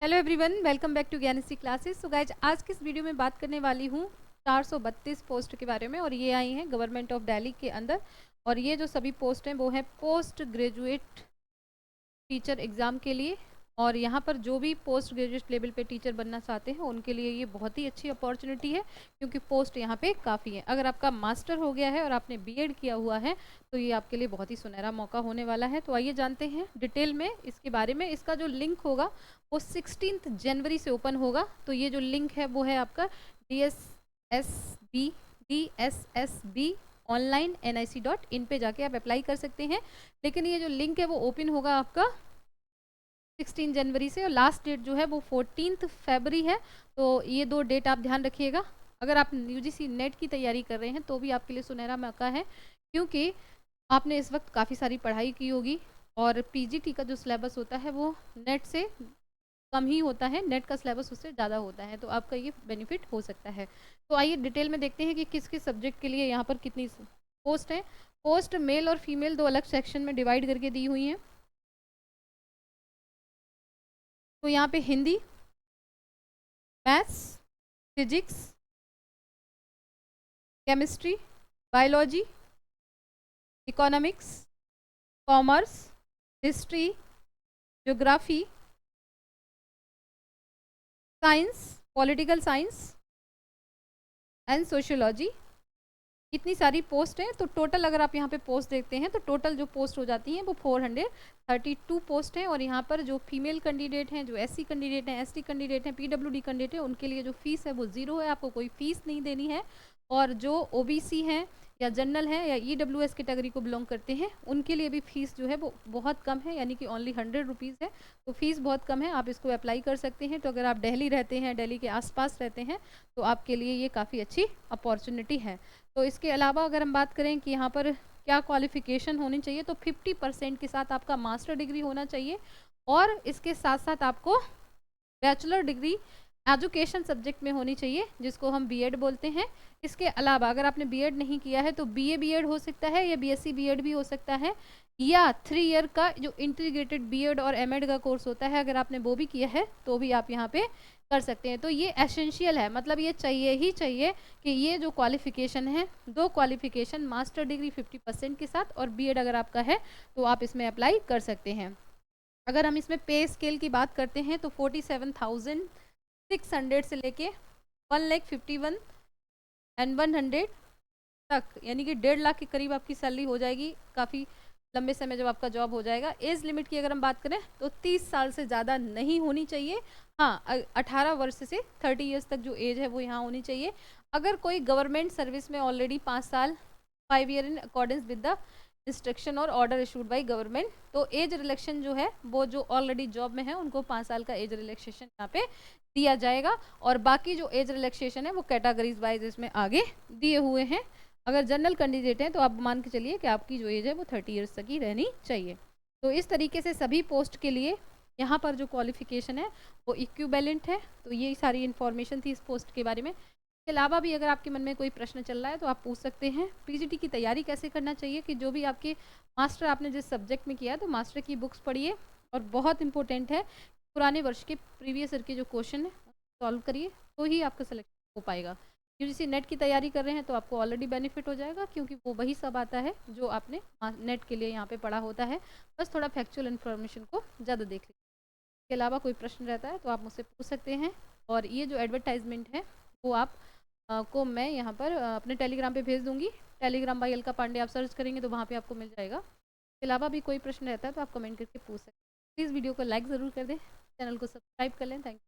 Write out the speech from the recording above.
Hello everyone, welcome back to Gyanshree classes. So guys, आज की इस वीडियो में बात करने वाली हूँ 432 पोस्ट के बारे में, और ये आई हैं गवर्नमेंट ऑफ दिल्ली के अंदर। और ये जो सभी पोस्ट हैं वो हैं पोस्ट ग्रेजुएट टीचर एग्ज़ाम के लिए। और यहाँ पर जो भी पोस्ट ग्रेजुएट लेवल पे टीचर बनना चाहते हैं उनके लिए ये बहुत ही अच्छी अपॉर्चुनिटी है, क्योंकि पोस्ट यहाँ पे काफ़ी है। अगर आपका मास्टर हो गया है और आपने बीएड किया हुआ है तो ये आपके लिए बहुत ही सुनहरा मौका होने वाला है। तो आइए जानते हैं डिटेल में इसके बारे में। इसका जो लिंक होगा वो 16 जनवरी से ओपन होगा। तो ये जो लिंक है वो है आपका DSSB ऑनलाइन nic.in पे जाके आप अप्लाई कर सकते हैं। लेकिन ये जो लिंक है वो ओपन होगा आपका 16 जनवरी से, और लास्ट डेट जो है वो 14 फरवरी है। तो ये दो डेट आप ध्यान रखिएगा। अगर आप यूजीसी नेट की तैयारी कर रहे हैं तो भी आपके लिए सुनहरा मौका है, क्योंकि आपने इस वक्त काफ़ी सारी पढ़ाई की होगी और पीजीटी का जो सिलेबस होता है वो नेट से कम ही होता है, नेट का सिलेबस उससे ज़्यादा होता है। तो आपका ये बेनिफिट हो सकता है। तो आइए डिटेल में देखते हैं कि किस किस सब्जेक्ट के लिए यहाँ पर कितनी पोस्ट हैं। पोस्ट मेल और फीमेल दो अलग सेक्शन में डिवाइड करके दी हुई हैं। तो यहाँ पे Hindi, maths, physics, chemistry, biology, economics, commerce, history, geography, science, political science and sociology, इतनी सारी पोस्ट हैं। तो टोटल अगर आप यहाँ पे पोस्ट देखते हैं तो टोटल जो पोस्ट हो जाती हैं वो 432 पोस्ट हैं। और यहाँ पर जो फीमेल कैंडिडेट हैं, जो एससी कैंडिडेट हैं, एसटी कैंडिडेट हैं, पीडब्ल्यूडी कैंडिडेट हैं, उनके लिए जो फीस है वो 0 है, आपको कोई फीस नहीं देनी है। और जो ओबीसी हैं या जनरल हैं या ईडब्ल्यूएस कैटेगरी को बिलोंग करते हैं उनके लिए भी फीस जो है वो बहुत कम है, यानी कि ओनली 100 रुपीज़ है। तो फीस बहुत कम है, आप इसको अप्लाई कर सकते हैं। तो अगर आप दिल्ली रहते हैं, दिल्ली के आसपास रहते हैं, तो आपके लिए ये काफ़ी अच्छी अपॉर्चुनिटी है। तो इसके अलावा अगर हम बात करें कि यहाँ पर क्या क्वालिफिकेशन होनी चाहिए, तो 50% के साथ आपका मास्टर डिग्री होना चाहिए, और इसके साथ साथ आपको बैचलर डिग्री एजुकेशन सब्जेक्ट में होनी चाहिए, जिसको हम बीएड बोलते हैं। इसके अलावा अगर आपने बीएड नहीं किया है तो बीए बीएड हो सकता है, या बीएससी बीएड भी हो सकता है, या 3 ईयर का जो इंटीग्रेटेड बीएड और एमएड का कोर्स होता है, अगर आपने वो भी किया है तो भी आप यहाँ पे कर सकते हैं। तो ये एसेंशियल है, मतलब ये चाहिए ही चाहिए कि ये जो क्वालिफिकेशन है, दो क्वालिफिकेशन, मास्टर डिग्री 50% के साथ और बीएड अगर आपका है तो आप इसमें अप्लाई कर सकते हैं। अगर हम इसमें पे स्केल की बात करते हैं तो 47,600 से लेके 1,51,100 तक, यानी कि 1.5 लाख के करीब आपकी सैलरी हो जाएगी काफ़ी लंबे समय जब आपका जॉब हो जाएगा। एज लिमिट की अगर हम बात करें तो 30 साल से ज़्यादा नहीं होनी चाहिए। हाँ, 18 वर्ष से 30 ईयर्स तक जो एज है वो यहाँ होनी चाहिए। अगर कोई गवर्नमेंट सर्विस में ऑलरेडी 5 साल 5 year in accordance with the instruction और ऑर्डर इशूड बाई गवर्नमेंट, तो एज रिलैक्सेशन जो है वो जो ऑलरेडी जॉब में है उनको 5 साल का एज रिलैक्सेशन यहाँ पे दिया जाएगा। और बाकी जो एज रिलैक्सेशन है वो कैटेगरीज वाइज इसमें आगे दिए हुए हैं। अगर जनरल कैंडिडेट हैं तो आप मान के चलिए कि आपकी जो एज है वो 30 ईयर्स तक ही रहनी चाहिए। तो इस तरीके से सभी पोस्ट के लिए यहाँ पर जो क्वालिफिकेशन है वो इक्विवेलेंट है। तो ये सारी इन्फॉर्मेशन थी इस पोस्ट के बारे में। इसके अलावा भी अगर आपके मन में कोई प्रश्न चल रहा है तो आप पूछ सकते हैं। पीजीटी की तैयारी कैसे करना चाहिए, कि जो भी आपके मास्टर आपने जिस सब्जेक्ट में किया तो मास्टर की बुक्स पढ़िए, और बहुत इंपॉर्टेंट है पुराने वर्ष के प्रीवियस ईयर के जो क्वेश्चन है सॉल्व करिए, तो ही आपका सिलेक्शन हो पाएगा। यूजीसी नेट की तैयारी कर रहे हैं तो आपको ऑलरेडी बेनिफिट हो जाएगा, क्योंकि वो वही सब आता है जो आपने नेट के लिए यहाँ पे पढ़ा होता है। बस थोड़ा फैक्चुअल इन्फॉर्मेशन को ज़्यादा देख लीजिए। इसके अलावा कोई प्रश्न रहता है तो आप मुझसे पूछ सकते हैं। और ये जो एडवर्टाइजमेंट है वो आप को मैं यहाँ पर अपने टेलीग्राम पे भेज दूंगी। टेलीग्राम बाई अलका पांडे आप सर्च करेंगे तो वहाँ पे आपको मिल जाएगा। इसके अलावा भी कोई प्रश्न रहता है तो आप कमेंट करके पूछ सकते हैं। प्लीज़ वीडियो को लाइक ज़रूर कर दें, चैनल को सब्सक्राइब कर लें। Thank you.